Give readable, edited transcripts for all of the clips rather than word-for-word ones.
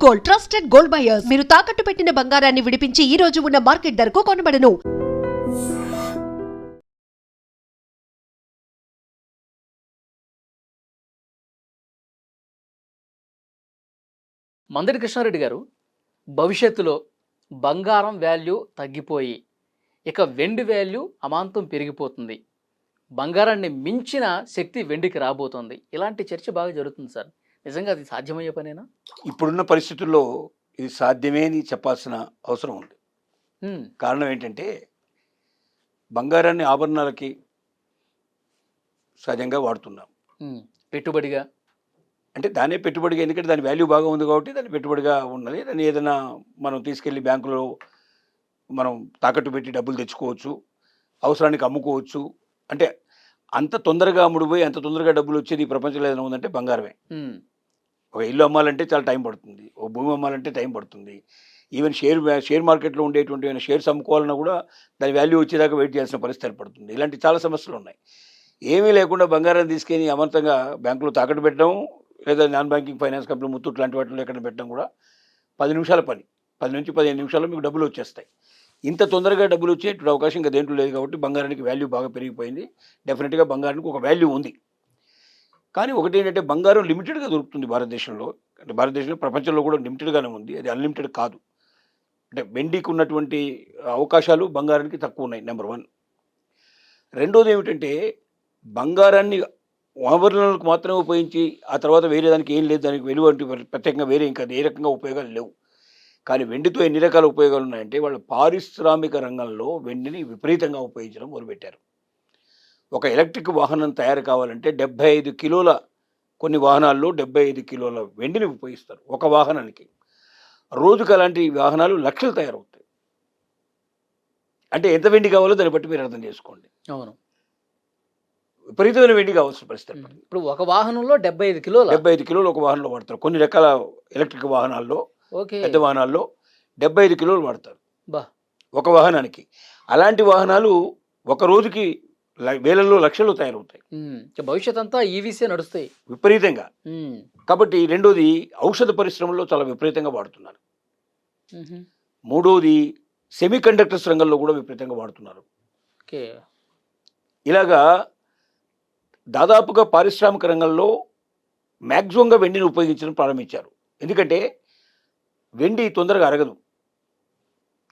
Gold, trusted gold buyers. మీరు తాకట్టు పెట్టిన బంగారాన్ని విడిపించి ఈ రోజు ఉన్న మార్కెట్ ధరకు కొనబడను. మందడి కృష్ణారెడ్డి గారు, భవిష్యత్తులో బంగారం వాల్యూ తగ్గిపోయి ఇక వెండి వాల్యూ అమాంతం పెరిగిపోతుంది, బంగారాన్ని మించిన శక్తి వెండికి రాబోతుంది, ఇలాంటి చర్చ బాగా జరుగుతుంది సార్. నిజంగా అది సాధ్యమయ్యే పనేనా? ఇప్పుడున్న పరిస్థితుల్లో ఇది సాధ్యమే అని చెప్పాల్సిన అవసరం ఉంది. కారణం ఏంటంటే బంగారాన్ని ఆభరణాలకి సహజంగా వాడుతున్నాం, పెట్టుబడిగా. అంటే దానే పెట్టుబడిగా, ఎందుకంటే దాని వాల్యూ బాగా ఉంది కాబట్టి దాన్ని పెట్టుబడిగా ఉన్నది. దాన్ని ఏదైనా మనం తీసుకెళ్ళి బ్యాంకులో మనం తాకట్టు పెట్టి డబ్బులు తెచ్చుకోవచ్చు, అవసరానికి అమ్ముకోవచ్చు. అంటే అంత తొందరగా అమ్ముడుపోయి అంత తొందరగా డబ్బులు వచ్చేది ఈ ప్రపంచంలో ఏదైనా ఉందంటే బంగారమే. ఒక ఇల్లు అమ్మాలంటే చాలా టైం పడుతుంది, ఒక భూమి అమ్మాలంటే టైం పడుతుంది. ఈవెన్ షేర్ మార్కెట్లో ఉండేటువంటి ఏమైనా షేర్స్ అమ్ముకోవాలన్నా కూడా దాని వాల్యూ వచ్చేదాకా వెయిట్ చేయాల్సిన పరిస్థితి ఏర్పడుతుంది. ఇలాంటి చాలా సమస్యలు ఉన్నాయి. ఏమీ లేకుండా బంగారాన్ని తీసుకెళ్ళి అమంతంగా బ్యాంకులో తాకట్టు పెట్టడం, లేదా non banking finance company Muthoot లాంటి వాటిలో ఎక్కడ పెట్టడం కూడా 10 నిమిషాల పని. 10 నుంచి 15 నిమిషాల్లో మీకు డబ్బులు వచ్చేస్తాయి. ఇంత తొందరగా డబ్బులు వచ్చేటువంటి అవకాశం ఇంకా దేంట్లో లేదు కాబట్టి బంగారానికి వాల్యూ బాగా పెరిగిపోయింది. డెఫినెట్గా బంగారానికి ఒక వాల్యూ ఉంది. కానీ ఒకటి ఏంటంటే బంగారం లిమిటెడ్గా దొరుకుతుంది భారతదేశంలో. అంటే భారతదేశంలో ప్రపంచంలో కూడా లిమిటెడ్గానే ఉంది, అది అన్లిమిటెడ్ కాదు. అంటే వెండికి ఉన్నటువంటి అవకాశాలు బంగారానికి తక్కువ ఉన్నాయి, నెంబర్ 1. రెండోది ఏమిటంటే బంగారాన్ని ఆభరణాలకు మాత్రమే ఉపయోగించి ఆ తర్వాత వేరే దానికి ఏం లేదు, దానికి విలువ అంటే ప్రత్యేకంగా వేరే ఇంకా ఏ రకంగా ఉపయోగాలు లేవు. కానీ వెండితో ఎన్ని రకాల ఉపయోగాలు ఉన్నాయంటే వాళ్ళు పారిశ్రామిక రంగంలో వెండిని విపరీతంగా ఉపయోగించడం మొదలుపెట్టారు. ఒక ఎలక్ట్రిక్ వాహనం తయారు కావాలంటే 75 కిలోల, కొన్ని వాహనాల్లో 75 కిలోల వెండిని ఉపయోగిస్తారు ఒక వాహనానికి. రోజుకు అలాంటి వాహనాలు లక్షలు తయారవుతాయి. అంటే ఎంత వెండి కావాలో దాన్ని బట్టి మీరు అర్థం చేసుకోండి. అవును, విపరీతమైన వెండి కావాల్సిన పరిస్థితి. ఇప్పుడు ఒక వాహనంలో 75 కిలోలు 75 కిలోలు ఒక వాహనంలో వాడతారు. కొన్ని రకాల ఎలక్ట్రిక్ వాహనాల్లో, పెద్ద వాహనాల్లో 75 కిలోలు వాడతారు ఒక వాహనానికి. అలాంటి వాహనాలు ఒక రోజుకి వేలల్లో లక్షలు తయారవుతాయి. భవిష్యత్ అంతా ఈవీసీ నడుస్తాయి విపరీతంగా. కాబట్టి రెండోది ఔషధ పరిశ్రమలో చాలా విపరీతంగా వాడుతున్నారు. మూడోది సెమీ కండక్టర్స్ రంగంలో కూడా విపరీతంగా వాడుతున్నారు. ఇలాగా దాదాపుగా పారిశ్రామిక రంగంలో మ్యాక్సిమంగా వెండిని ఉపయోగించడం ప్రారంభించారు. ఎందుకంటే వెండి తొందరగా అరగదు,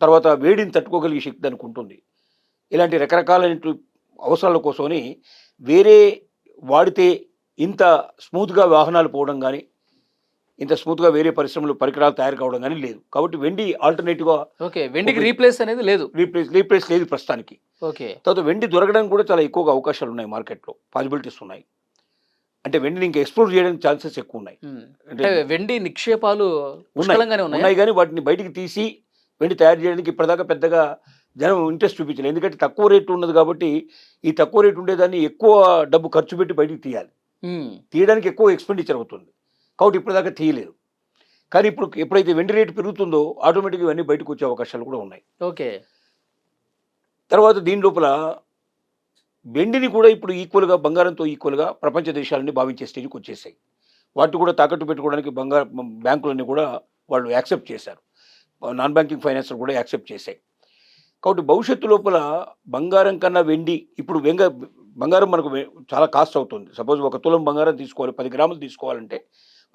తర్వాత వేడిని తట్టుకోగలిగే శక్తి దానికి ఉంటుంది. ఇలాంటి రకరకాలైన అవసరాల కోసమని వేరే వాడితే ఇంత స్మూత్గా వాహనాలు పోవడం కానీ, ఇంత స్మూత్గా వేరే పరిశ్రమలు పరికరాలు తయారు కావడం కానీ లేదు. కాబట్టి వెండి ఆల్టర్నేటివ్గా, వెండికి రీప్లేస్ అనేది లేదు, రీప్లేస్ లేదు ప్రస్తుతానికి. తర్వాత వెండి దొరకడానికి కూడా చాలా ఎక్కువగా అవకాశాలు ఉన్నాయి, మార్కెట్లో పాసిబిలిటీస్ ఉన్నాయి. అంటే వెండిని ఇంకా ఎక్స్ప్లోర్ చేయడానికి ఛాన్సెస్ ఎక్కువ ఉన్నాయి. అంటే వెండి నిక్షేపాలు ఉన్నాయి కానీ వాటిని బయటికి తీసి వెండి తయారు చేయడానికి ఇప్పటిదాకా పెద్దగా జనం ఇంట్రెస్ట్ చూపించలేదు. ఎందుకంటే తక్కువ రేటు ఉన్నది కాబట్టి ఈ తక్కువ రేటు ఉండేదాన్ని ఎక్కువ డబ్బు ఖర్చు పెట్టి బయటికి తీయాలి, తీయడానికి ఎక్కువ ఎక్స్పెండిచర్ అవుతుంది కాబట్టి ఇప్పటిదాకా తీయలేదు. కానీ ఇప్పుడు ఎప్పుడైతే వెండి రేటు పెరుగుతుందో ఆటోమేటిక్గా ఇవన్నీ బయటకు వచ్చే అవకాశాలు కూడా ఉన్నాయి. తర్వాత దీని లోపల వెండిని కూడా ఇప్పుడు ఈక్వల్గా, బంగారంతో ఈక్వల్గా ప్రపంచ దేశాలని భావించే స్టేజ్కి వచ్చేసాయి. వాటిని కూడా తాకట్టు పెట్టుకోవడానికి బ్యాంకులన్నీ కూడా వాళ్ళు యాక్సెప్ట్ చేశారు, నాన్ బ్యాంకింగ్ ఫైనాన్స్ కూడా యాక్సెప్ట్ చేశాయి. కాబట్టి భవిష్యత్తు లోపల బంగారం కన్నా వెండి, ఇప్పుడు బంగారం మనకు చాలా కాస్ట్ అవుతుంది. సపోజ్ 1 తులం బంగారం తీసుకోవాలి, 10 గ్రాములు తీసుకోవాలంటే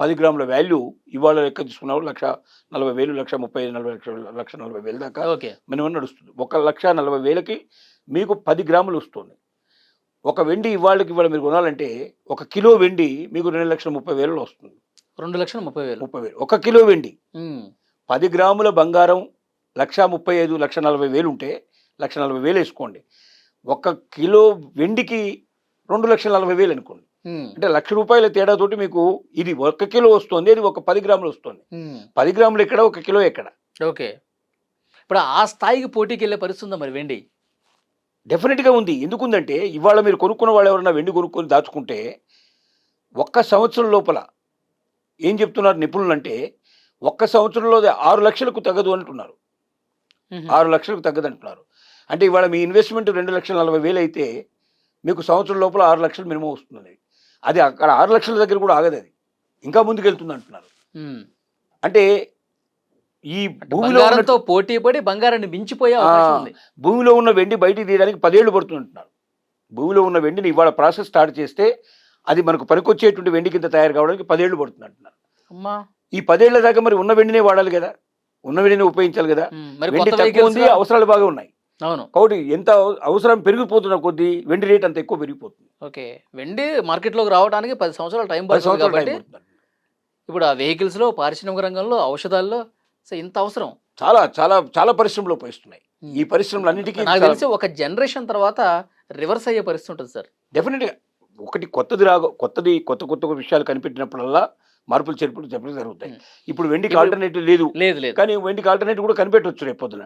10 గ్రాముల వాల్యూ ఇవాళ లెక్క తీసుకున్నప్పుడు 1,40,000, 1,35,000, 1,40,000 దాకా మినిమం నడుస్తుంది. 1,40,000కి మీకు 10 గ్రాములు వస్తుంది. ఒక వెండి ఇవాళ మీరు కొనాలంటే 1 కిలో వెండి మీకు 2,30,000 వస్తుంది. 2,30,000 1 కిలో వెండి. 10 గ్రాముల బంగారం 1,35,000, 1,40,000 ఉంటే 1,40,000 వేసుకోండి. 1 కిలో వెండికి 2,40,000 అనుకోండి. అంటే ₹1,00,000 తేడాతోటి మీకు ఇది 1 కిలో వస్తుంది, అది ఒక 10 గ్రాములు వస్తుంది. 10 గ్రాములు ఎక్కడ, 1 కిలో ఎక్కడ? ఇప్పుడు ఆ స్థాయికి పోటీకి వెళ్ళే పరిస్థితి ఉందా మరి వెండి? డెఫినెట్గా ఉంది. ఎందుకుందంటే ఇవాళ మీరు కొనుక్కున్న వాళ్ళు ఎవరన్నా వెండి కొనుక్కొని దాచుకుంటే 1 సంవత్సరం లోపల ఏం చెప్తున్నారు నిపుణులు అంటే 1 సంవత్సరంలో 6 లక్షలకు తగ్గదు అంటున్నారు. 6 లక్షలకు తగ్గదు అంటున్నారు. అంటే ఇవాళ మీ ఇన్వెస్ట్మెంట్ 2,40,000 అయితే మీకు సంవత్సరం లోపల 6 లక్షలు మినిమం వస్తుంది. అది అక్కడ 6 లక్షల దగ్గర కూడా ఆగదు, అది ఇంకా ముందుకు వెళ్తుంది అంటున్నారు. అంటే ఈ భూమిలో బంగారంతో పోటీ పడి బంగారాన్ని మించిపోయే అవకాశం ఉంది. భూమిలో ఉన్న వెండి బయటికి తీయడానికి 10 ఏళ్ళు పడుతుంటున్నారు. భూమిలో ఉన్న వెండిని ఇవాళ ప్రాసెస్ స్టార్ట్ చేస్తే అది మనకు పనికొచ్చేటువంటి వెండి కింద తయారు కావడానికి 10 ఏళ్ళు పడుతుంది అంటున్నారు. అమ్మా, ఈ 10 ఏళ్ల దాకా మరి ఉన్న వెండినే వాడాలి కదా, ఉన్న వెండిని ఉపయోగించాలి కదా. మరి వెండి కొత్త తక్కువ ఉంది, vehicles అవసరాలు బాగా ఉన్నాయి. అవును, కాబట్టి ఎంత అవసరం పెరిగిపోతున్న కొద్దీ వెండి రేట్ అంత ఎక్కువ పెరిగిపోతుంది. ఓకే. వెండి మార్కెట్లోకి రావడానికి 10 సంవత్సరాలు టైం 10 పడుతుంది సంవత్సరాలు కాబట్టి టైం పడుతుంది. ఇప్పుడు ఆ వెహికల్స్ లో, పారిశ్రామిక రంగంలో, ఔషధాల్లో సో ఇంత అవసరం. చాలా చాలా చాలా పరిశ్రమలు ఉపయోగిస్తున్నాయి. ఈ పరిశ్రమలు అన్నిటికీ నాకు తెలిసి ఒక జనరేషన్ తర్వాత రివర్స్ అయ్యే పరిస్థితి ఉంటుంది సార్. డెఫినెట్గా ఒకటి కొత్త కొత్త విషయాలు కనిపెట్టినప్పుడల్లా మార్పులు చేర్పులు జరుగుతాయి. ఇప్పుడు వెండికి ఆల్టర్నేటివ్ లేదు, లేదు. కానీ వెండికి ఆల్టర్నేటివ్ కూడా కనిపెట్టవచ్చు రేపు పొద్దున.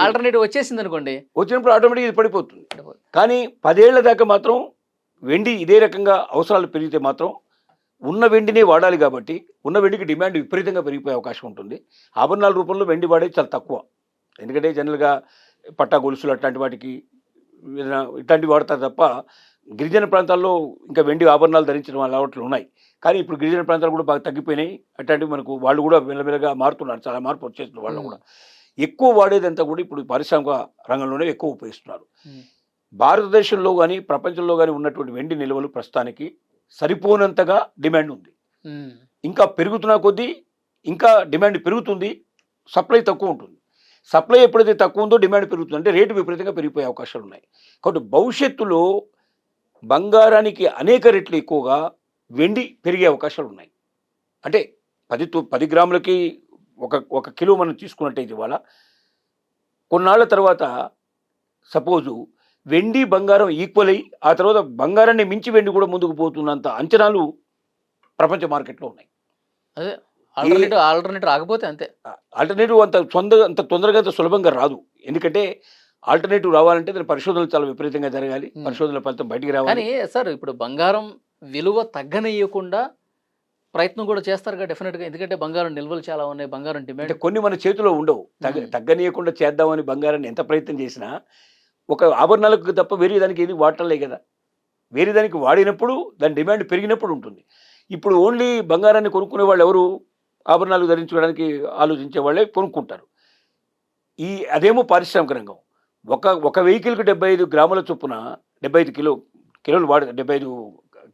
ఆల్టర్నేటివ్ వచ్చేసింది అనుకోండి, వచ్చినప్పుడు ఆటోమేటిక్ ఇది పడిపోతుంది. కానీ 10 ఏళ్ల దాకా మాత్రం వెండి ఇదే రకంగా అవసరాలు పెరిగితే మాత్రం ఉన్న వెండినే వాడాలి. కాబట్టి ఉన్న వెండికి డిమాండ్ విపరీతంగా పెరిగిపోయే అవకాశం ఉంటుంది. ఆభరణాల రూపంలో వెండి వాడేది చాలా తక్కువ. ఎందుకంటే జనరల్గా పట్టా గొలుసులు అట్లాంటి వాటికి ఇట్లాంటివి వాడతారు తప్ప గిరిజన ప్రాంతాల్లో ఇంకా వెండి ఆభరణాలు ధరించడం అలవాట్లు ఉన్నాయి. కానీ ఇప్పుడు గిరిజన ప్రాంతాలు కూడా బాగా తగ్గిపోయినాయి. అట్లాంటివి మనకు వాళ్ళు కూడా మెల్లమెల్లగా మారుతున్నారు, చాలా మార్పు వచ్చేస్తుంది వాళ్ళు కూడా. ఎక్కువ వాడేదంతా కూడా ఇప్పుడు పారిశ్రామిక రంగంలోనే ఎక్కువ ఉపయోగిస్తున్నారు. భారతదేశంలో కానీ ప్రపంచంలో కానీ ఉన్నటువంటి వెండి నిల్వలు ప్రస్తుతానికి సరిపోనంతగా డిమాండ్ ఉంది. ఇంకా పెరుగుతున్న కొద్దీ ఇంకా డిమాండ్ పెరుగుతుంది, సప్లై తక్కువ ఉంటుంది. సప్లై ఎప్పుడైతే తక్కువ ఉందో డిమాండ్ పెరుగుతుంది, అంటే రేటు విపరీతంగా పెరిగిపోయే అవకాశాలు ఉన్నాయి. కాబట్టి భవిష్యత్తులో బంగారానికి అనేక రెట్లు ఎక్కువగా వెండి పెరిగే అవకాశాలు ఉన్నాయి. అంటే 10 గ్రాములకి ఒక కిలో మనం తీసుకున్నట్టయితే ఇవాళ కొన్నాళ్ళ తర్వాత సపోజు వెండి బంగారం ఈక్వల్ అయ్యి ఆ తర్వాత బంగారాన్ని మించి వెండి కూడా ముందుకు పోతున్నంత అంచనాలు ప్రపంచ మార్కెట్లో ఉన్నాయి. అదే ఆల్టర్నేటివ్ రాకపోతే అంతే. ఆల్టర్నేటివ్ అంత తొందరగా అంత సులభంగా రాదు. ఎందుకంటే ఆల్టర్నేటివ్ రావాలంటే దాని పరిశోధనలు చాలా విపరీతంగా జరగాలి, పరిశోధనల ఫలితం బయటికి రావాలి. కానీ సార్ ఇప్పుడు బంగారం విలువ తగ్గనియకుండా ప్రయత్నం కూడా చేస్తారు కదా డెఫినెట్గా. ఎందుకంటే బంగారం నిల్వలు చాలా ఉన్నాయి, బంగారం డిమాండ్ కొన్ని మన చేతిలో ఉండవు. తగ్గనీయకుండా చేద్దామని బంగారాన్ని ఎంత ప్రయత్నం చేసినా ఒక ఆభరణాలకు తప్ప వేరే దానికి ఏది వాడటంలే కదా. వేరే దానికి వాడినప్పుడు దాని డిమాండ్ పెరిగినప్పుడు ఉంటుంది. ఇప్పుడు ఓన్లీ బంగారాన్ని కొనుక్కునే వాళ్ళు ఎవరు? ఆభరణాలు ధరించుకోవడానికి ఆలోచించే వాళ్ళే కొనుక్కుంటారు. అదేమో పారిశ్రామిక రంగం. ఒక వెహికల్కి 75 గ్రాముల చొప్పున 75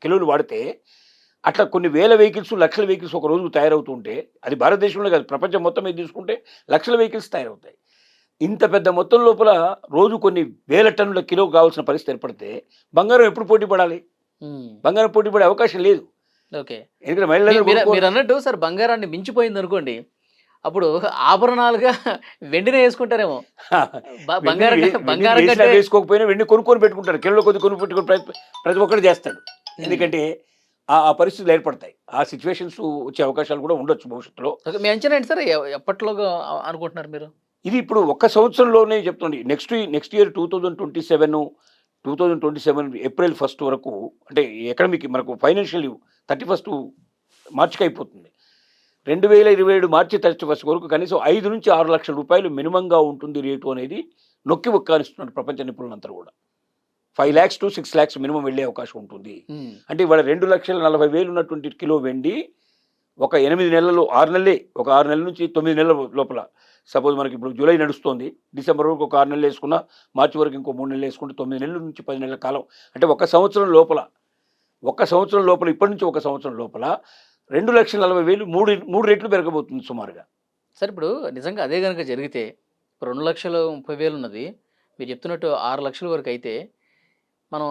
కిలోలు వాడితే అట్లా కొన్ని వేల వెహికల్స్, లక్షల వెహికల్స్ ఒక రోజు తయారవుతుంటే, అది భారతదేశంలో కాదు ప్రపంచం మొత్తం మీద తీసుకుంటే లక్షల వెహికల్స్ తయారవుతాయి. ఇంత పెద్ద మొత్తం లోపల రోజు కొన్ని వేల టన్నుల కిలో కావాల్సిన పరిస్థితి ఏర్పడితే బంగారం ఎప్పుడు పోటీ పడాలి? బంగారం పోటీ పడే అవకాశం లేదు. ఓకే. ఎందుకంటే మహిళలు మీరు అన్నట్టు సార్ బంగారాన్ని మించిపోయింది అనుకోండి, అప్పుడు ఆభరణాలుగా వెండినే వేసుకుంటారేమో. బంగారం వేసుకోకపోయినా వెండి కొనుక్కొని పెట్టుకుంటారు, కిలో కొద్ది కొనుక్కు పెట్టుకుని ప్రతి ఒక్కరు చేస్తాడు. ఎందుకంటే ఆ పరిస్థితులు ఏర్పడతాయి, ఆ సిచ్యువేషన్స్ వచ్చే అవకాశాలు కూడా ఉండొచ్చు భవిష్యత్తులో. మీ అంచనా ఏంటి సార్, ఎప్పటిలోగా అనుకుంటున్నారు మీరు? ఇది ఇప్పుడు ఒక్క సంవత్సరంలోనే చెప్తుంది. నెక్స్ట్ ఇయర్ 2027 ఏప్రిల్ 1 వరకు, అంటే ఎకడమిక్ మనకు ఫైనాన్షియల్ 31 మార్చికి అయిపోతుంది. 2027 మార్చి 31 వరకు కనీసం 5 నుంచి 6 లక్షల రూపాయలు మినిమంగా ఉంటుంది రేటు అనేది నొక్కి ఒక్కానిస్తున్నారు ప్రపంచ నిపుణులంతా కూడా. 5 lakhs to 6 lakhs మినిమం వెళ్ళే అవకాశం ఉంటుంది. అంటే ఇవాళ 2,40,000 ఉన్నటువంటి కిలో వెండి ఒక 8 నెలలు, 6 నెలలే, ఒక 6 నెలల నుంచి 9 నెలల లోపల, సపోజ్ మనకి ఇప్పుడు జూలై నడుస్తుంది, డిసెంబర్ వరకు ఒక 6 నెలలు వేసుకున్నా, మార్చి వరకు ఇంకో 3 నెలలు వేసుకుంటే 9 నెలల నుంచి 10 నెలల కాలం, అంటే ఒక సంవత్సరం లోపల ఇప్పటి నుంచి ఒక సంవత్సరం లోపల 2,40,000 మూడు రెట్లు పెరగబోతుంది సుమారుగా. సార్ ఇప్పుడు నిజంగా అదే కనుక జరిగితే 2,30,000 ఉన్నది మీరు చెప్తున్నట్టు 6 లక్షల వరకు అయితే మనం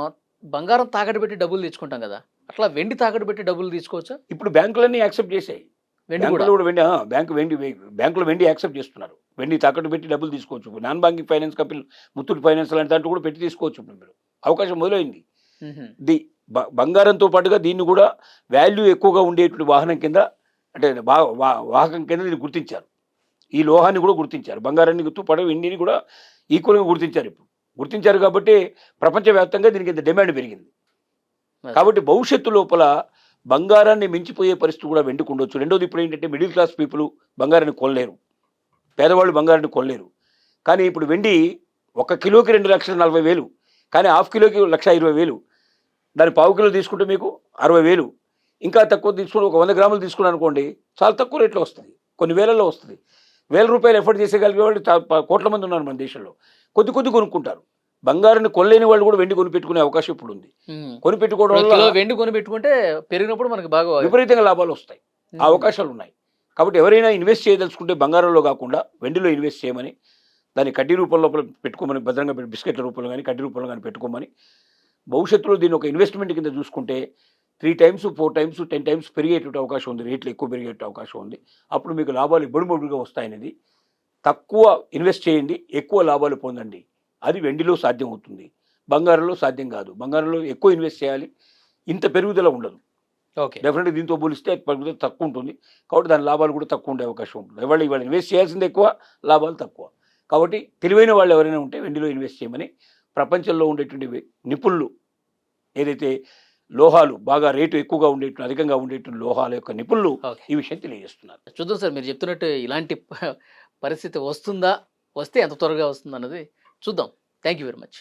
బంగారం తాకట్టు పెట్టి డబ్బులు తెచ్చుకుంటాం కదా, అట్లా వెండి తాకట్టు పెట్టి డబ్బులు తీసుకోవచ్చా? ఇప్పుడు బ్యాంకులన్నీ యాక్సెప్ట్ చేసాయి. బ్యాంకులో వెండి యాక్సెప్ట్ చేస్తున్నారు. వెండి తాకట్టు పెట్టి డబ్బులు తీసుకోవచ్చు. Non banking finance company, Muthoot finance లాంటి దాంట్లో కూడా పెట్టి తీసుకోవచ్చు. మీరు అవకాశం మొదలైంది. బంగారంతో పాటుగా దీన్ని కూడా వాల్యూ ఎక్కువగా ఉండేటువంటి వాహనం కింద, అంటే వాహకం కింద దీన్ని గుర్తించారు. ఈ లోహాన్ని కూడా గుర్తించారు, బంగారాన్ని పాటు వెండిని కూడా ఈక్వల్గా గుర్తించారు. ఇప్పుడు గుర్తించారు కాబట్టి ప్రపంచవ్యాప్తంగా దీనికి ఇంత డిమాండ్ పెరిగింది. కాబట్టి భవిష్యత్తు లోపల బంగారాన్ని మించిపోయే పరిస్థితి కూడా వెండికి ఉండొచ్చు. రెండోది, ఇప్పుడు ఏంటంటే మిడిల్ క్లాస్ పీపుల్ బంగారాన్ని కొనలేరు, పేదవాళ్ళు బంగారాన్ని కొనలేరు. కానీ ఇప్పుడు వెండి 1 కిలోకి 2,40,000, కానీ హాఫ్ కిలోకి 1,20,000, దాని పావు కిలో తీసుకుంటే మీకు 60,000. ఇంకా తక్కువ తీసుకుని ఒక 100 గ్రాములు తీసుకున్నాను అనుకోండి, చాలా తక్కువ రేట్లో వస్తుంది. కొన్ని వేలలో వస్తుంది. ₹1000 ఎఫర్ట్ చేసేగలిగే వాళ్ళు కోట్ల మంది ఉన్నారు మన దేశంలో. కొద్ది కొనుక్కుంటారు. బంగారాన్ని కొనలేని వాళ్ళు కూడా వెండి కొనిపెట్టుకునే అవకాశం ఇప్పుడు ఉంది. కొనిపెట్టుకోవడం ఇప్పుడు కిలో వల్ల వెండి కొని పెట్టుకుంటే పెరిగినప్పుడు మనకి బాగా విపరీతంగా లాభాలు వస్తాయి. ఆ అవకాశాలు ఉన్నాయి. కాబట్టి ఎవరైనా ఇన్వెస్ట్ చేయదలుచుకుంటే బంగారంలో కాకుండా వెండిలో ఇన్వెస్ట్ చేయమని, దాన్ని కడ్డీ రూపంలో పెట్టుకోమని, భద్రంగా బిస్కెట్ల రూపంలో కానీ కడ్డీ రూపంలో కానీ పెట్టుకోమని, భవిష్యత్తులో దీన్ని ఒక ఇన్వెస్ట్మెంట్ కింద చూసుకుంటే 3 times 4 times 10 times పెరిగేటువంటి అవకాశం ఉంది. రేట్లు ఎక్కువ పెరిగేట అవకాశం ఉంది. అప్పుడు మీకు లాభాలు ఇబ్బడిముబ్బడిగా వస్తాయనేది. తక్కువ ఇన్వెస్ట్ చేయండి, ఎక్కువ లాభాలు పొందండి. అది వెండిలో సాధ్యం అవుతుంది, బంగారంలో సాధ్యం కాదు. బంగారంలో ఎక్కువ ఇన్వెస్ట్ చేయాలి, ఇంత పెరుగుదల ఉండదు. ఓకే. డెఫినెట్గా దీంతో పోలిస్తే పెరుగుదల తక్కువ ఉంటుంది. కాబట్టి దాని లాభాలు కూడా తక్కువ ఉండే అవకాశం ఉంటుంది. ఇవాళ ఇన్వెస్ట్ చేయాల్సింది ఎక్కువ, లాభాలు తక్కువ. కాబట్టి తెలివైన వాళ్ళు ఎవరైనా ఉంటే వెండిలో ఇన్వెస్ట్ చేయమని ప్రపంచంలో ఉండేటువంటి నిపుణులు, ఏదైతే లోహాలు బాగా రేటు ఎక్కువగా ఉండేటువంటి, అధికంగా ఉండేటువంటి లోహాల యొక్క నిపుణులు ఓకే. ఈ విషయం తెలియజేస్తున్నారు. చూద్దాం సార్, మీరు చెప్తున్నట్టు ఇలాంటి పరిస్థితి వస్తుందా, వస్తే ఎంత త్వరగా వస్తుంది అన్నది చూద్దాం. Thank you very much.